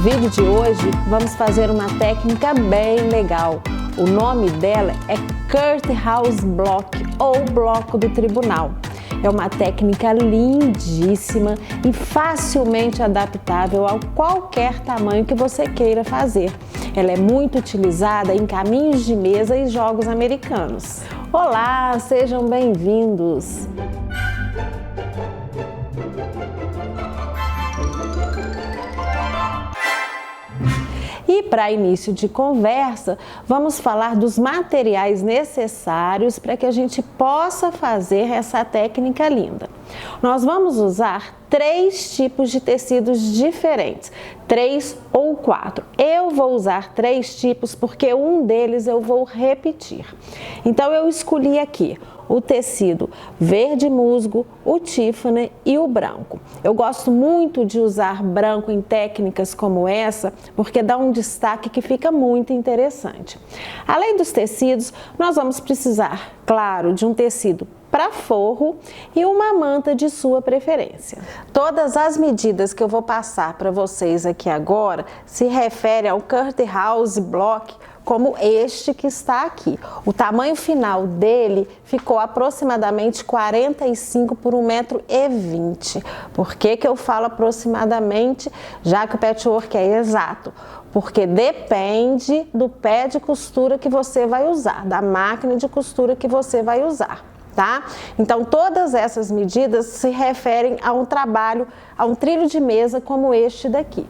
vídeo de hoje vamos fazer uma técnica bem legal. O nome dela é Courthouse Block ou bloco do tribunal. É uma técnica lindíssima e facilmente adaptável a qualquer tamanho que você queira fazer. Ela é muito utilizada em caminhos de mesa e jogos americanos. Olá, sejam bem-vindos! E para início de conversa, vamos falar dos materiais necessários para que a gente possa fazer essa técnica linda. Nós vamos usar 3 tipos de tecidos diferentes, 3 ou 4. Eu vou usar 3 tipos porque um deles eu vou repetir. Então eu escolhi aqui o tecido verde musgo, o Tiffany e o branco. Eu gosto muito de usar branco em técnicas como essa, porque dá um destaque que fica muito interessante. Além dos tecidos, nós vamos precisar, claro, de um tecido para forro e uma manta de sua preferência. Todas as medidas que eu vou passar para vocês aqui agora se referem ao Courthouse Block, como este que está aqui. O tamanho final dele ficou aproximadamente 45 por 1,20 m. Por que eu falo aproximadamente, já que o patchwork é exato? Porque depende do pé de costura que você vai usar, da máquina de costura que você vai usar. Tá? Então, todas essas medidas se referem a um trabalho, a um trilho de mesa como este daqui.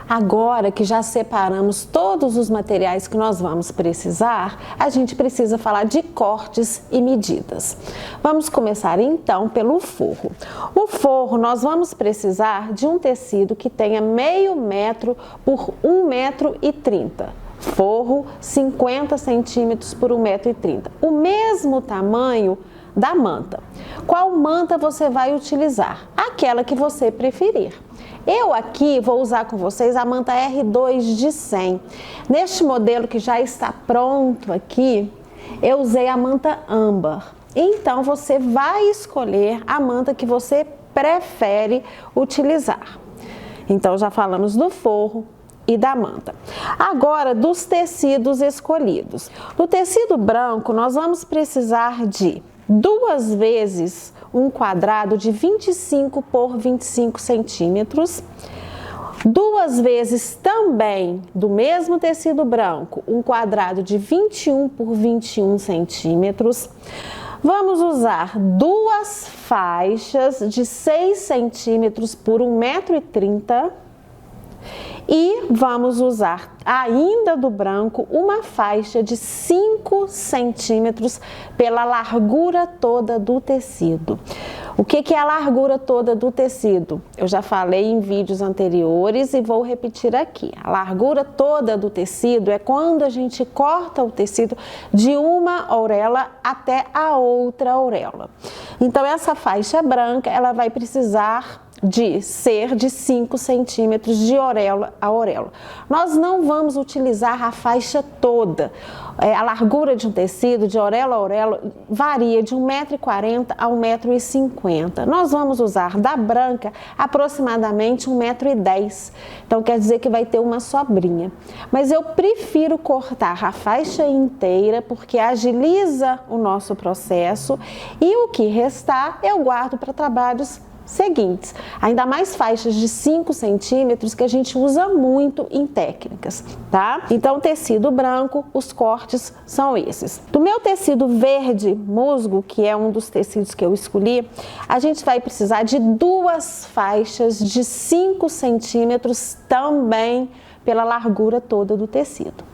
Agora que já separamos todos os materiais que nós vamos precisar, a gente precisa falar de cortes e medidas. Vamos começar então pelo forro. O forro, nós vamos precisar de um tecido que tenha meio metro por 1,30 m. Forro 50 centímetros por 1,30 m. O mesmo tamanho da manta. Qual manta você vai utilizar? Aquela que você preferir. Eu aqui vou usar com vocês a manta R2 de 100. Neste modelo que já está pronto aqui, eu usei a manta âmbar. Então você vai escolher a manta que você prefere utilizar. Então já falamos do forro e da manta. Agora, dos tecidos escolhidos. No tecido branco, nós vamos precisar de 2 vezes um quadrado de 25 por 25 centímetros, 2 vezes também do mesmo tecido branco, um quadrado de 21 por 21 centímetros. Vamos usar 2 faixas de 6 centímetros por 1,30 m. E vamos usar ainda do branco uma faixa de 5 centímetros pela largura toda do tecido. O que é a largura toda do tecido? Eu já falei em vídeos anteriores e vou repetir aqui. A largura toda do tecido é quando a gente corta o tecido de uma auréola até a outra auréola. Então essa faixa branca, ela vai precisar de ser de 5 centímetros de auréola a auréola. Nós não vamos utilizar a faixa toda. A largura de um tecido, de auréola a auréola, varia de 1,40 m a 1,50 m. Nós vamos usar da branca aproximadamente 1,10 m. Então quer dizer que vai ter uma sobrinha. Mas eu prefiro cortar a faixa inteira porque agiliza o nosso processo e o que restar eu guardo para trabalhos seguintes, ainda mais faixas de 5 centímetros que a gente usa muito em técnicas, tá? Então, tecido branco, os cortes são esses. Do meu tecido verde musgo, que é um dos tecidos que eu escolhi, a gente vai precisar de 2 faixas de 5 centímetros também pela largura toda do tecido.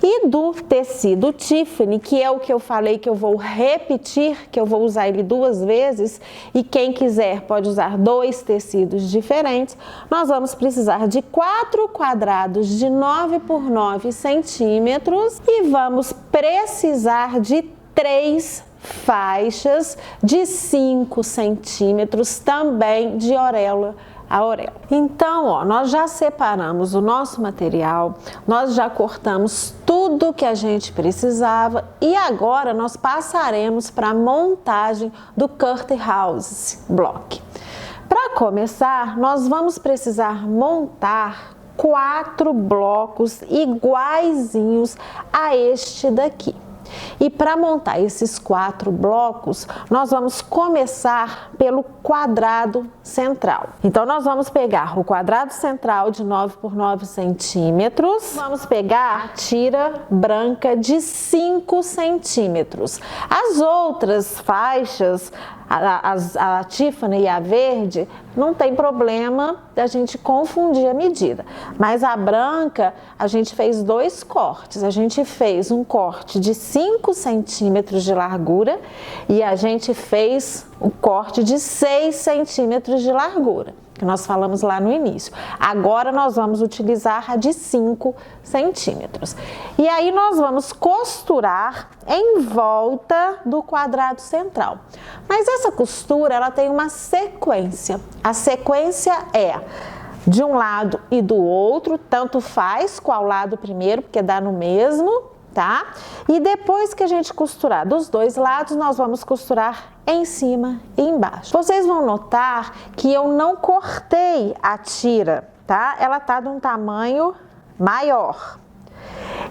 E do tecido Tiffany, que é o que eu falei que eu vou repetir, que eu vou usar ele 2 vezes, e quem quiser pode usar 2 tecidos diferentes, nós vamos precisar de 4 quadrados de 9 por 9 centímetros e vamos precisar de 3 faixas de 5 centímetros também de auréola a auréola. Então, ó, nós já separamos o nosso material, nós já cortamos tudo que a gente precisava e agora nós passaremos para a montagem do Courthouse Block. Para começar, nós vamos precisar montar 4 blocos iguaizinhos a este daqui. E para montar esses 4 blocos, nós vamos começar pelo quadrado central. Então, nós vamos pegar o quadrado central de 9 por 9 centímetros. Vamos pegar a tira branca de 5 centímetros. As outras faixas, a Tiffany e a verde, não tem problema da gente confundir a medida. Mas a branca, a gente fez 2 cortes. A gente fez um corte de 5 centímetros de largura e a gente fez um corte de 6 centímetros de largura, que nós falamos lá no início. Agora nós vamos utilizar a de 5 centímetros. E aí nós vamos costurar em volta do quadrado central. Mas essa costura, ela tem uma sequência. A sequência é de um lado e do outro, tanto faz qual lado primeiro, porque dá no mesmo, tá? E depois que a gente costurar dos 2 lados, nós vamos costurar em cima e embaixo. Vocês vão notar que eu não cortei a tira, tá? Ela tá de um tamanho maior.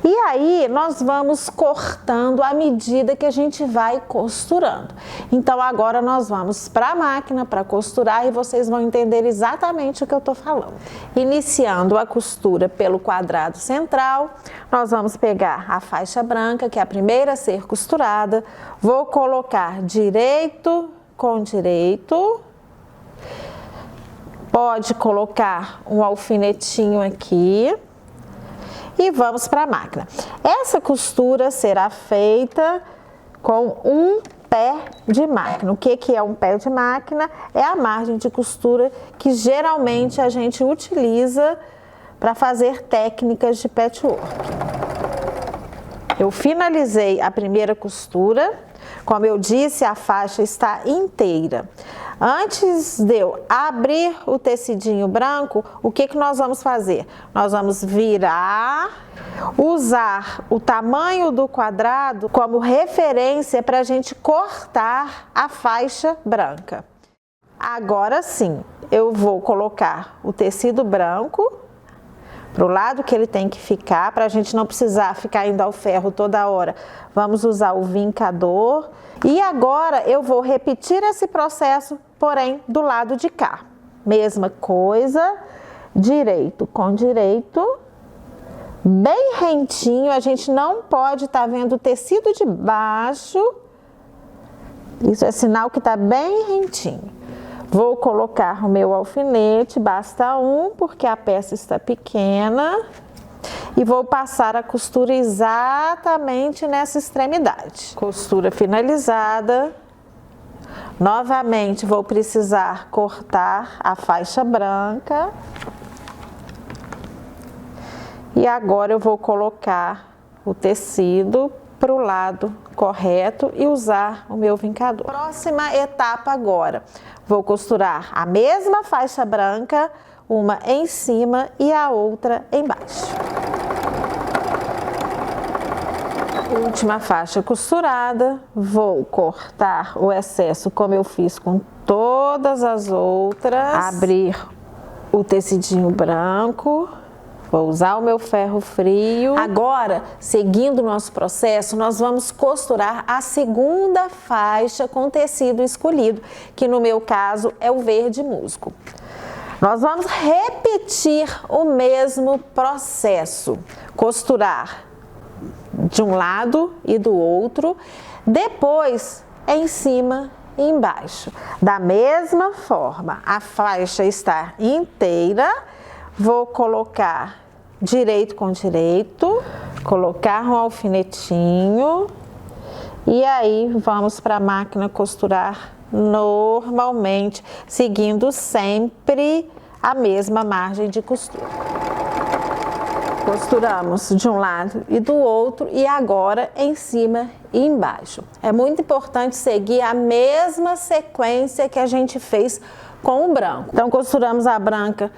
E aí, nós vamos cortando à medida que a gente vai costurando. Então, agora nós vamos para a máquina para costurar e vocês vão entender exatamente o que eu tô falando. Iniciando a costura pelo quadrado central, nós vamos pegar a faixa branca, que é a primeira a ser costurada. Vou colocar direito com direito. Pode colocar um alfinetinho aqui. E vamos para a máquina. Essa costura será feita com um pé de máquina. O que é um pé de máquina? É a margem de costura que geralmente a gente utiliza para fazer técnicas de patchwork. Eu finalizei a primeira costura. Como eu disse, a faixa está inteira. Antes de eu abrir o tecidinho branco, o que nós vamos fazer? Nós vamos virar, usar o tamanho do quadrado como referência para a gente cortar a faixa branca. Agora sim, eu vou colocar o tecido branco para o lado que ele tem que ficar, para a gente não precisar ficar indo ao ferro toda hora. Vamos usar o vincador. E agora eu vou repetir esse processo, porém do lado de cá. Mesma coisa, direito com direito, bem rentinho. A gente não pode estar vendo o tecido de baixo. Isso é sinal que está bem rentinho. Vou colocar o meu alfinete, basta um, porque a peça está pequena. E vou passar a costura exatamente nessa extremidade. Costura finalizada. Novamente vou precisar cortar a faixa branca. E agora eu vou colocar o tecido para o lado correto e usar o meu vincador. Próxima etapa agora. Vou costurar a mesma faixa branca, uma em cima e a outra embaixo. Última faixa costurada, vou cortar o excesso como eu fiz com todas as outras. Abrir o tecidinho branco. Vou usar o meu ferro frio. Agora, seguindo o nosso processo, nós vamos costurar a segunda faixa com tecido escolhido, que no meu caso é o verde musgo. Nós vamos repetir o mesmo processo, costurar de um lado e do outro, depois em cima e embaixo. Da mesma forma, a faixa está inteira, vou colocar direito com direito, colocar um alfinetinho e aí vamos para a máquina costurar normalmente, seguindo sempre a mesma margem de costura. Costuramos de um lado e do outro e agora em cima e embaixo. É muito importante seguir a mesma sequência que a gente fez com o branco. Então costuramos a branca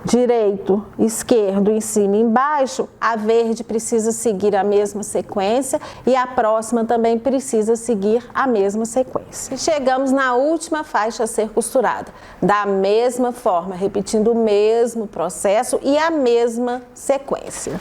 direito, esquerdo, em cima e embaixo, a verde precisa seguir a mesma sequência e a próxima também precisa seguir a mesma sequência. E chegamos na última faixa a ser costurada, da mesma forma, repetindo o mesmo processo e a mesma sequência.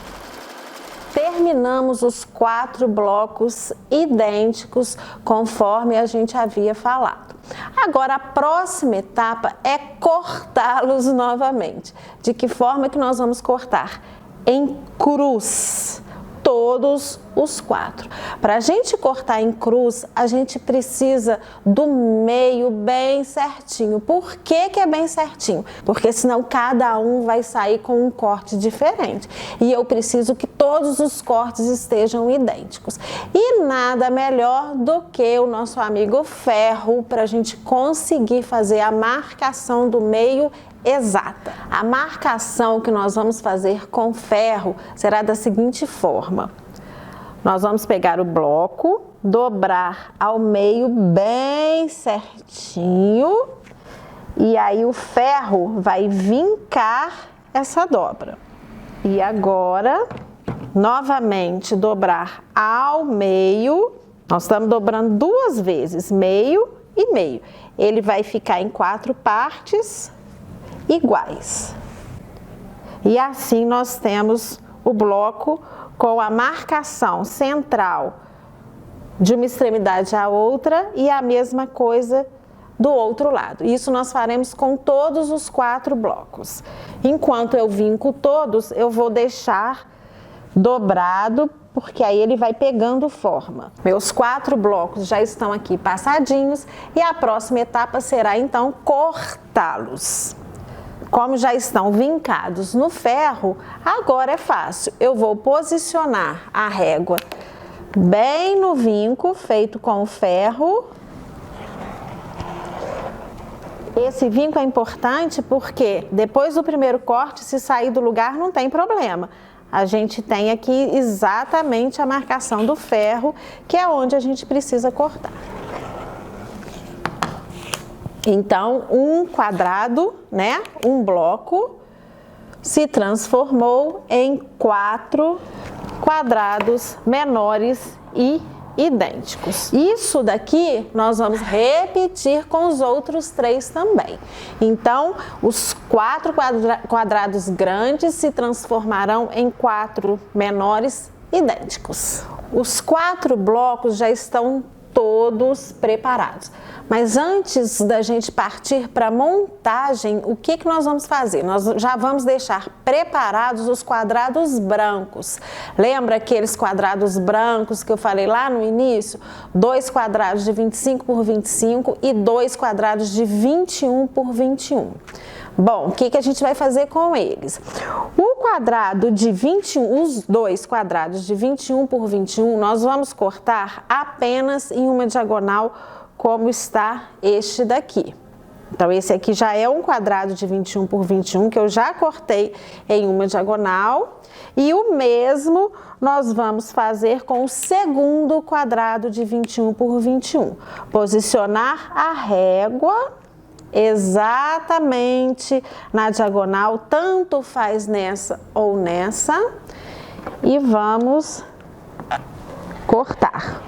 Terminamos os 4 blocos idênticos conforme a gente havia falado. Agora a próxima etapa é cortá-los novamente. De que forma que nós vamos cortar? Em cruz. Todos os 4. Para a gente cortar em cruz, a gente precisa do meio bem certinho. Por que que é bem certinho? Porque senão cada um vai sair com um corte diferente. E eu preciso que todos os cortes estejam idênticos. E nada melhor do que o nosso amigo ferro para a gente conseguir fazer a marcação do meio exata. A marcação que nós vamos fazer com ferro será da seguinte forma. Nós vamos pegar o bloco, dobrar ao meio bem certinho e aí o ferro vai vincar essa dobra. E agora, novamente, dobrar ao meio. Nós estamos dobrando 2 vezes, meio e meio. Ele vai ficar em 4 partes iguais. E assim nós temos o bloco com a marcação central de uma extremidade à outra e a mesma coisa do outro lado. Isso nós faremos com todos os 4 blocos. Enquanto eu vinco todos, eu vou deixar dobrado, porque aí ele vai pegando forma. Meus 4 blocos já estão aqui passadinhos e a próxima etapa será então cortá-los. Como já estão vincados no ferro, agora é fácil. Eu vou posicionar a régua bem no vinco feito com o ferro. Esse vinco é importante porque depois do primeiro corte, se sair do lugar, não tem problema. A gente tem aqui exatamente a marcação do ferro, que é onde a gente precisa cortar. Então, um quadrado, né, um bloco, se transformou em 4 quadrados menores e idênticos. Isso daqui nós vamos repetir com os outros 3 também. Então, os 4 quadrados grandes se transformarão em 4 menores idênticos. Os 4 blocos já estão todos preparados. Mas antes da gente partir para a montagem, o que nós vamos fazer? Nós já vamos deixar preparados os quadrados brancos. Lembra aqueles quadrados brancos que eu falei lá no início? 2 quadrados de 25 por 25 e 2 quadrados de 21 por 21. Bom, o que a gente vai fazer com eles? O quadrado de 21, os 2 quadrados de 21 por 21, nós vamos cortar apenas em uma diagonal, como está este daqui. Então, esse aqui já é um quadrado de 21 por 21, que eu já cortei em uma diagonal. E o mesmo nós vamos fazer com o segundo quadrado de 21 por 21. Posicionar a régua exatamente na diagonal, tanto faz nessa ou nessa, e vamos cortar.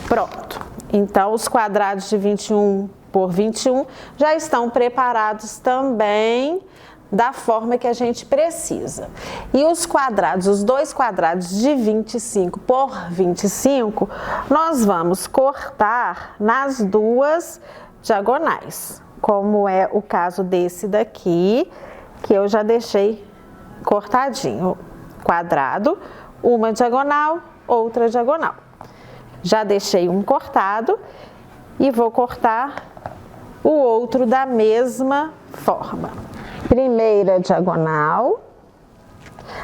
Pronto. Então, os quadrados de 21 por 21 já estão preparados também da forma que a gente precisa. E os quadrados, os 2 quadrados de 25 por 25, nós vamos cortar nas 2 diagonais, como é o caso desse daqui, que eu já deixei cortadinho. Quadrado, uma diagonal, outra diagonal. Já deixei um cortado e vou cortar o outro da mesma forma. Primeira diagonal.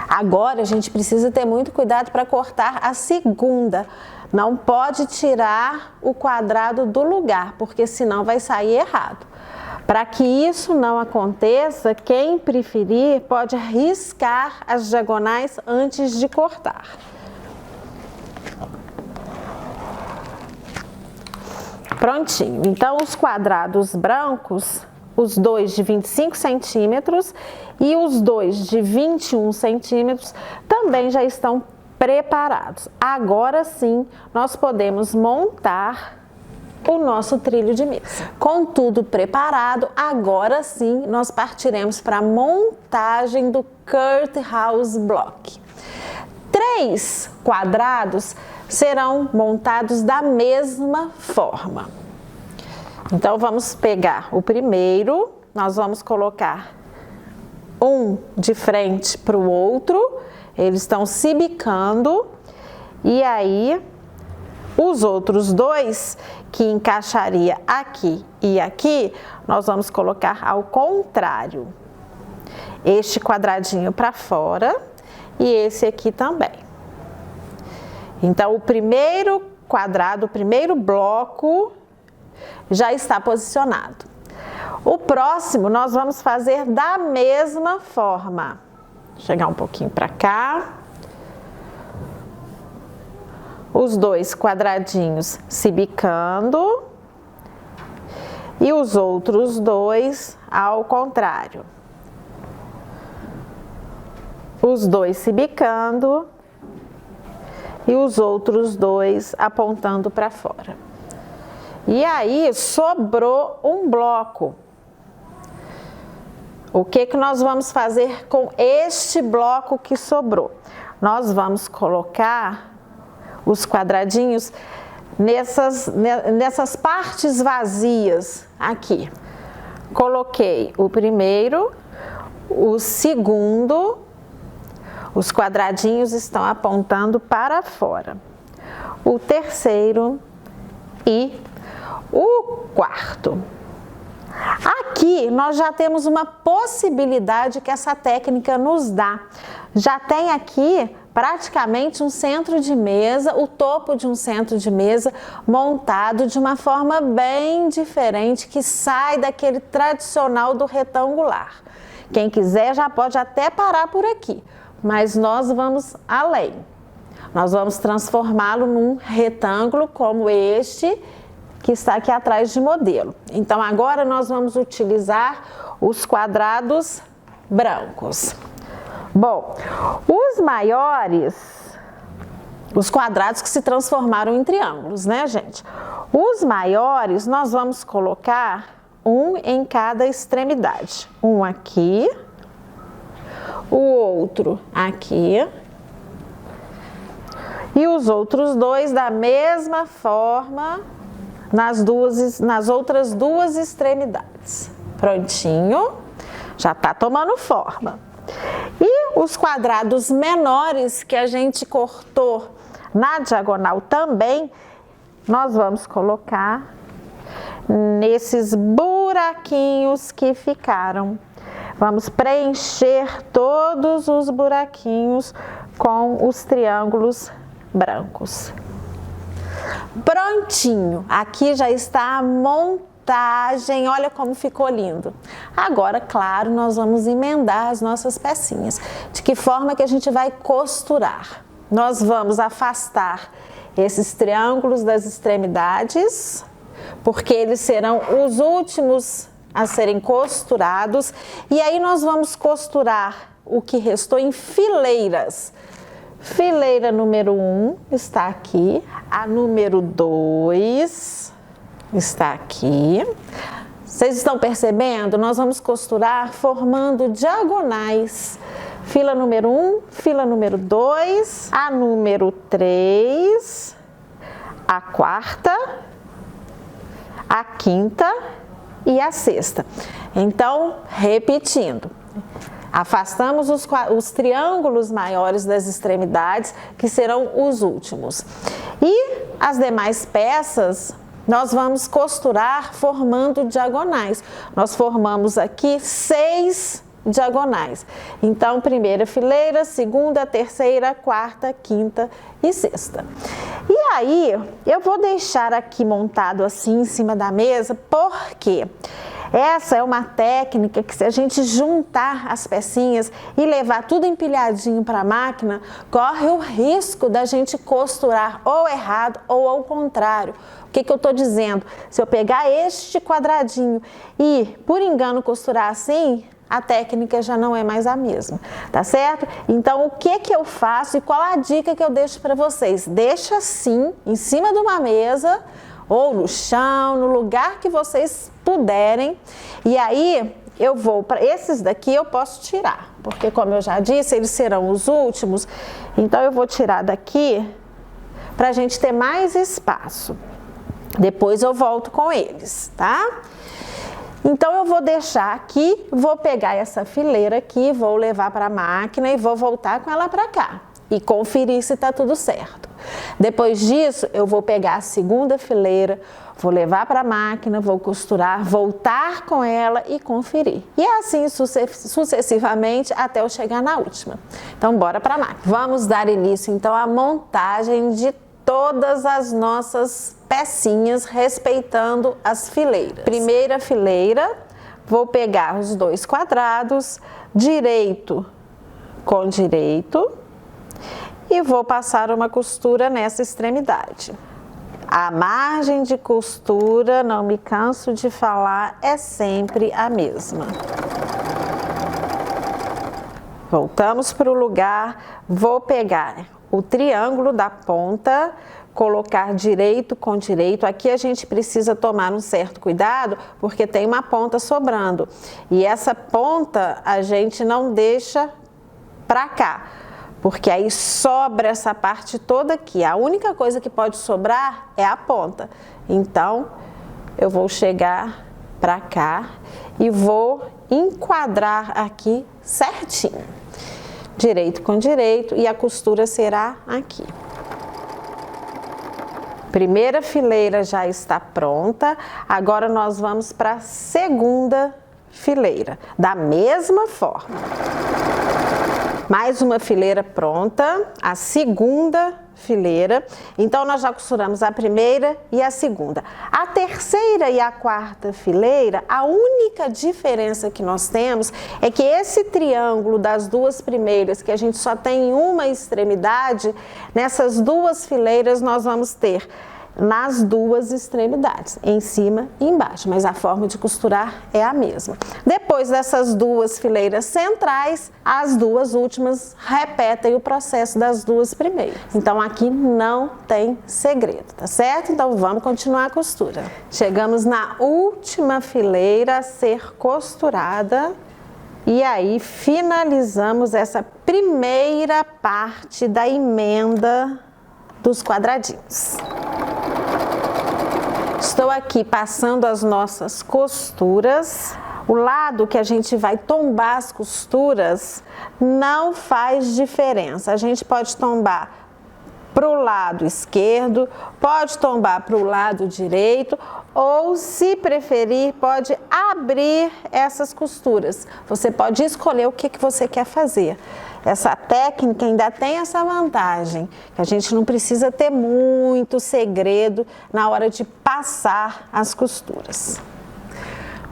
Agora a gente precisa ter muito cuidado para cortar a segunda. Não pode tirar o quadrado do lugar, porque senão vai sair errado. Para que isso não aconteça, quem preferir pode riscar as diagonais antes de cortar. Prontinho. Então, os quadrados brancos os dois de 25 centímetros e os dois de 21 centímetros também já estão preparados. Agora sim, nós podemos montar o nosso trilho de mesa. Com tudo preparado, agora sim nós partiremos para a montagem do Kurt House Block. 3 quadrados serão montados da mesma forma. Então vamos pegar o primeiro, nós vamos colocar um de frente para o outro, eles estão se bicando, e aí os outros dois que encaixaria aqui e aqui, nós vamos colocar ao contrário. Este quadradinho para fora e esse aqui também. Então o primeiro quadrado, o primeiro bloco já está posicionado. O próximo nós vamos fazer da mesma forma. Chegar um pouquinho para cá. Os dois quadradinhos se bicando e os outros dois ao contrário. Os dois se bicando e os outros dois apontando para fora. E aí sobrou um bloco. O que que nós vamos fazer com este bloco que sobrou? Nós vamos colocar os quadradinhos nessas partes vazias aqui. Coloquei o primeiro, o segundo, os quadradinhos estão apontando para fora. O terceiro e o quarto. Aqui nós já temos uma possibilidade que essa técnica nos dá. Já tem aqui praticamente um centro de mesa, o topo de um centro de mesa montado de uma forma bem diferente, que sai daquele tradicional do retangular. Quem quiser já pode até parar por aqui, mas nós vamos além. Nós vamos transformá-lo num retângulo como este que está aqui atrás de modelo. Então agora nós vamos utilizar os quadrados brancos. Bom, os maiores, os quadrados que se transformaram em triângulos, né, gente? Os maiores nós vamos colocar um em cada extremidade. Um aqui, o outro aqui e os outros dois da mesma forma nas outras duas extremidades. Prontinho, já tá tomando forma. E os quadrados menores que a gente cortou na diagonal também, nós vamos colocar nesses buraquinhos que ficaram. Vamos preencher todos os buraquinhos com os triângulos brancos. Prontinho, aqui já está a montagem, olha como ficou lindo. Agora, claro, nós vamos emendar as nossas pecinhas. De que forma que a gente vai costurar? Nós vamos afastar esses triângulos das extremidades, porque eles serão os últimos a serem costurados. E aí nós vamos costurar o que restou em fileiras. Fileira número 1 está aqui, a número 2 está aqui. Vocês estão percebendo? Nós vamos costurar formando diagonais. Fila número 1, fila número 2, a número 3, a quarta, a quinta e a sexta. Então, repetindo. Afastamos os triângulos maiores das extremidades, que serão os últimos. E as demais peças, nós vamos costurar formando diagonais. Nós formamos aqui 6 diagonais. Então, primeira fileira, segunda, terceira, quarta, quinta e sexta. E aí, eu vou deixar aqui montado assim em cima da mesa, porque Essa é uma técnica que, se a gente juntar as pecinhas e levar tudo empilhadinho para a máquina, corre o risco da gente costurar ou errado ou ao contrário. O que eu estou dizendo? Se eu pegar este quadradinho e, por engano, costurar assim, a técnica já não é mais a mesma, tá certo? Então, o que eu faço e qual a dica que eu deixo para vocês? Deixa assim, em cima de uma mesa, ou no chão, no lugar que vocês puderem. E aí, eu vou para esses daqui, eu posso tirar, porque como eu já disse, eles serão os últimos. Então, eu vou tirar daqui para a gente ter mais espaço. Depois eu volto com eles, tá? Então, eu vou deixar aqui, vou pegar essa fileira aqui, vou levar para a máquina e vou voltar com ela para cá e conferir se está tudo certo. Depois disso, eu vou pegar a segunda fileira, vou levar para a máquina, vou costurar, voltar com ela e conferir. E assim sucessivamente até eu chegar na última. Então, bora para a máquina. Vamos dar início, então, à montagem de todas as nossas pecinhas, respeitando as fileiras. Primeira fileira, vou pegar os dois quadrados, direito com direito, e vou passar uma costura nessa extremidade. A margem de costura, não me canso de falar, é sempre a mesma. Voltamos para o lugar, vou pegar o triângulo da ponta, colocar direito com direito. Aqui a gente precisa tomar um certo cuidado, porque tem uma ponta sobrando. E essa ponta a gente não deixa para cá, porque aí sobra essa parte toda aqui. A única coisa que pode sobrar é a ponta. Então, eu vou chegar para cá e vou enquadrar aqui certinho. Direito com direito, e a costura será aqui. Primeira fileira já está pronta. Agora nós vamos para a segunda fileira, da mesma forma. Mais uma fileira pronta, a segunda fileira. Então, nós já costuramos a primeira e a segunda. A terceira e a quarta fileira, a única diferença que nós temos é que esse triângulo das duas primeiras, que a gente só tem uma extremidade, nessas duas fileiras nós vamos ter nas duas extremidades, em cima e embaixo, mas a forma de costurar é a mesma. Depois dessas duas fileiras centrais, as duas últimas repetem o processo das duas primeiras. Então, aqui não tem segredo, tá certo? Então, vamos continuar a costura. Chegamos na última fileira a ser costurada e aí finalizamos essa primeira parte da emenda dos quadradinhos. Estou aqui passando as nossas costuras. O lado que a gente vai tombar as costuras não faz diferença. A gente pode tombar para o lado esquerdo, pode tombar para o lado direito, ou, se preferir, pode abrir essas costuras. Você pode escolher o que você quer fazer. Essa técnica ainda tem essa vantagem, que a gente não precisa ter muito segredo na hora de passar as costuras.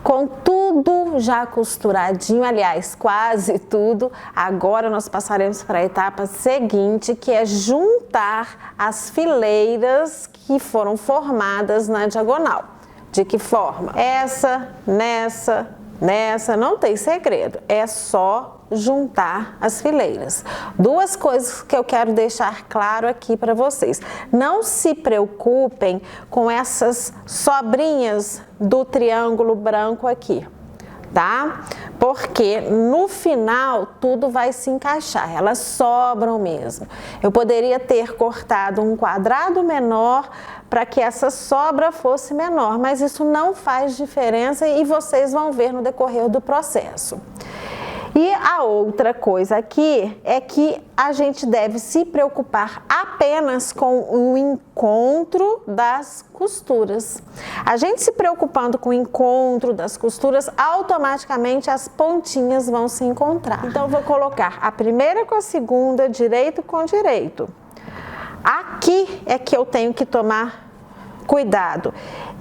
Com tudo já costuradinho, aliás, quase tudo, agora nós passaremos para a etapa seguinte, que é juntar as fileiras que foram formadas na diagonal. De que forma? Essa, nessa, não tem segredo, é só juntar as fileiras. Duas coisas que eu quero deixar claro aqui para vocês. Não se preocupem com essas sobrinhas do triângulo branco aqui, tá? Porque no final tudo vai se encaixar, elas sobram mesmo. Eu poderia ter cortado um quadrado menor para que essa sobra fosse menor, mas isso não faz diferença e vocês vão ver no decorrer do processo. E a outra coisa aqui é que a gente deve se preocupar apenas com o encontro das costuras. A gente se preocupando com o encontro das costuras, automaticamente as pontinhas vão se encontrar. Então, eu vou colocar a primeira com a segunda, direito com direito. Aqui é que eu tenho que tomar cuidado.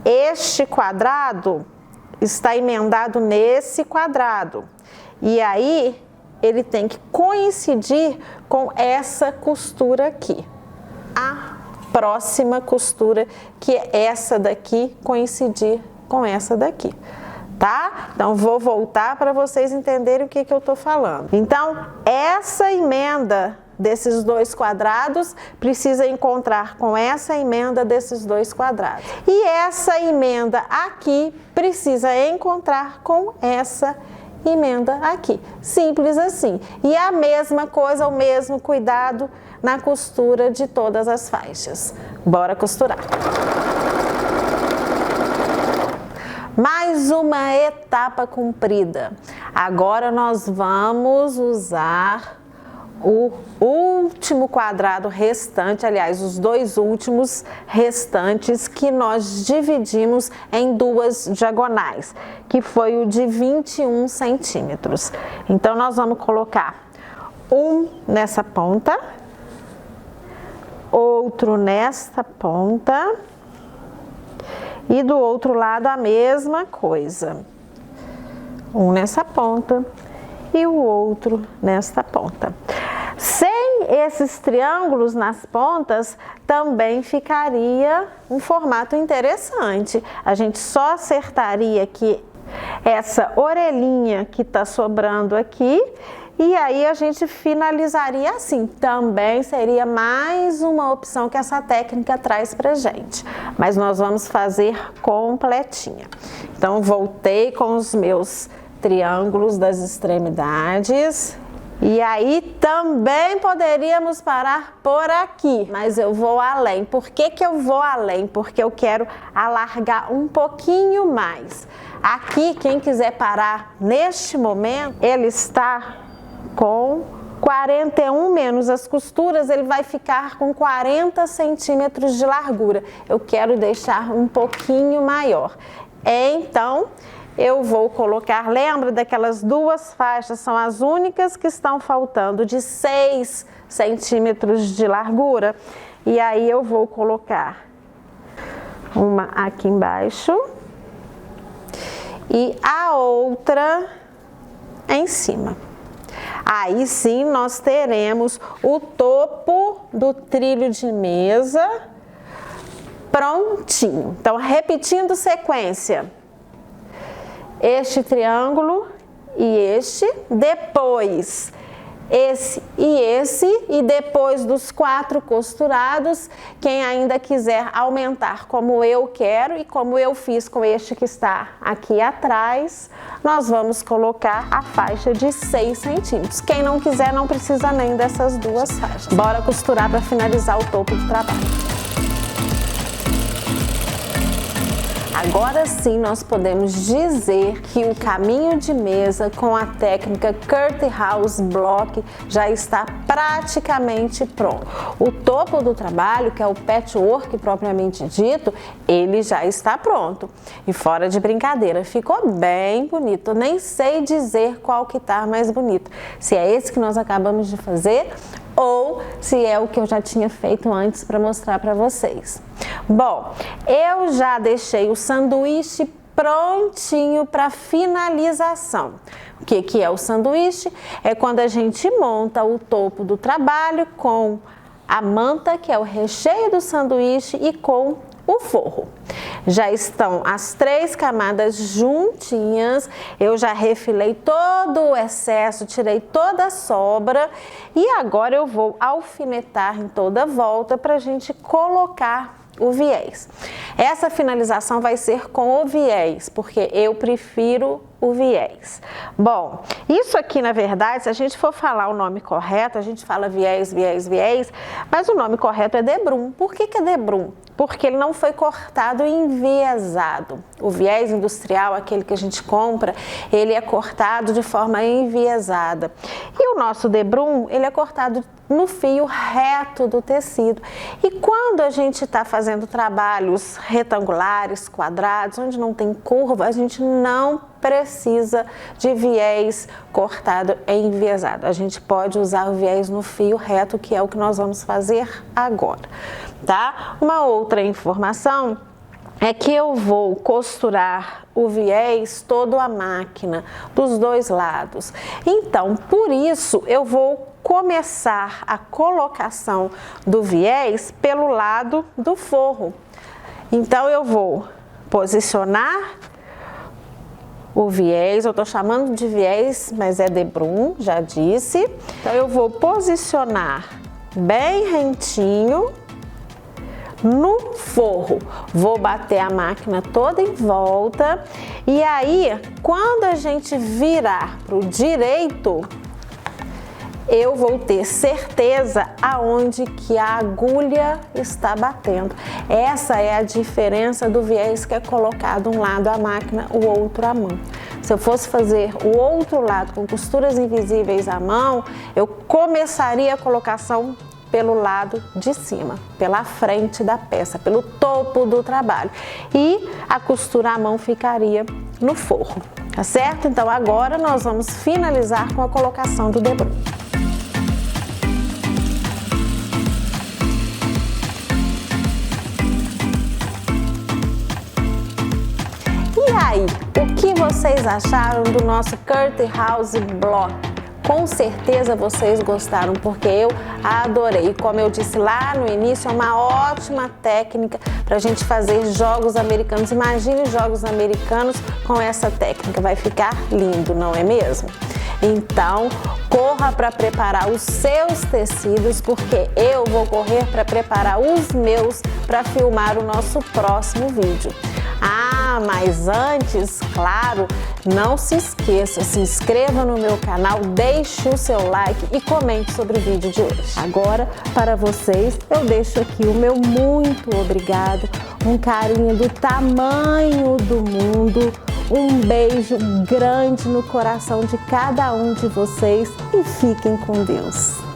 Este quadrado, está emendado nesse quadrado. E aí, ele tem que coincidir com essa costura aqui. A próxima costura, que é essa daqui, coincidir com essa daqui. Tá? Então, vou voltar para vocês entenderem o que eu estou falando. Então, essa emenda desses dois quadrados precisa encontrar com essa emenda desses dois quadrados. E essa emenda aqui precisa encontrar com essa emenda aqui. Simples assim. E a mesma coisa, o mesmo cuidado na costura de todas as faixas. Bora costurar. Mais uma etapa cumprida. Agora nós vamos usar o último quadrado restante, aliás, os dois últimos restantes que nós dividimos em duas diagonais, que foi o de 21 centímetros. Então, nós vamos colocar um nessa ponta, outro nesta ponta, e do outro lado a mesma coisa. Um nessa ponta e o outro nesta ponta. Sem esses triângulos nas pontas, também ficaria um formato interessante. A gente só acertaria aqui essa orelhinha que está sobrando aqui, e aí a gente finalizaria assim. Também seria mais uma opção que essa técnica traz pra gente. Mas nós vamos fazer completinha. Então, voltei com os meus triângulos das extremidades. E aí também poderíamos parar por aqui, mas eu vou além. Por que que eu vou além? Porque eu quero alargar um pouquinho mais. Aqui, quem quiser parar neste momento, ele está com 41 menos as costuras, ele vai ficar com 40 centímetros de largura. Eu quero deixar um pouquinho maior. Então, eu vou colocar, lembra daquelas duas faixas, são as únicas que estão faltando, de 6 centímetros de largura. E aí eu vou colocar uma aqui embaixo e a outra em cima. Aí sim nós teremos o topo do trilho de mesa prontinho. Então, repetindo sequência. Este triângulo e este, depois esse, e depois dos 4 costurados, quem ainda quiser aumentar como eu quero e como eu fiz com este que está aqui atrás, nós vamos colocar a faixa de 6 centímetros. Quem não quiser não precisa nem dessas duas faixas. Bora costurar para finalizar o topo do trabalho. Agora sim nós podemos dizer que o caminho de mesa com a técnica Curtain House Block já está praticamente pronto. O topo do trabalho, que é o patchwork propriamente dito, ele já está pronto. E fora de brincadeira, ficou bem bonito. Eu nem sei dizer qual que está mais bonito. Se é esse que nós acabamos de fazer ou se é o que eu já tinha feito antes para mostrar para vocês. Bom, eu já deixei o sanduíche prontinho para finalização. O que é o sanduíche? É quando a gente monta o topo do trabalho com a manta, que é o recheio do sanduíche, e com o forro. Já estão as 3 camadas juntinhas, eu já refilei todo o excesso, tirei toda a sobra e agora eu vou alfinetar em toda a volta para a gente colocar o viés. Essa finalização vai ser com o viés, porque eu prefiro o viés. Bom, isso aqui na verdade, se a gente for falar o nome correto, a gente fala viés, viés, viés, mas o nome correto é debrum. Por que é debrum? Porque ele não foi cortado e enviesado. O viés industrial, aquele que a gente compra, ele é cortado de forma enviesada. E o nosso debrum, ele é cortado no fio reto do tecido. E quando a gente está fazendo trabalhos retangulares, quadrados, onde não tem curva, a gente não precisa de viés cortado e enviesado. A gente pode usar o viés no fio reto, que é o que nós vamos fazer agora, tá? Uma outra informação é que eu vou costurar o viés todo a máquina, dos dois lados. Então, por isso, eu vou começar a colocação do viés pelo lado do forro. Então, eu vou posicionar o viés, eu estou chamando de viés, mas é debrum, já disse. Então, eu vou posicionar bem rentinho no forro, vou bater a máquina toda em volta e aí, quando a gente virar para o direito, eu vou ter certeza aonde que a agulha está batendo. Essa é a diferença do viés que é colocado um lado à máquina, o outro à mão. Se eu fosse fazer o outro lado com costuras invisíveis à mão, eu começaria a colocação pelo lado de cima, pela frente da peça, pelo topo do trabalho. E a costura à mão ficaria no forro, tá certo? Então agora nós vamos finalizar com a colocação do debrum. E aí, o que vocês acharam do nosso Curtain House Block? Com certeza vocês gostaram, porque eu adorei. Como eu disse lá no início, é uma ótima técnica para a gente fazer jogos americanos. Imagine jogos americanos com essa técnica, vai ficar lindo, não é mesmo? Então, corra para preparar os seus tecidos, porque eu vou correr para preparar os meus para filmar o nosso próximo vídeo. Ah, mas antes, claro, não se esqueça, se inscreva no meu canal, deixe o seu like e comente sobre o vídeo de hoje. Agora, para vocês, eu deixo aqui o meu muito obrigado, um carinho do tamanho do mundo, um beijo grande no coração de cada um de vocês e fiquem com Deus.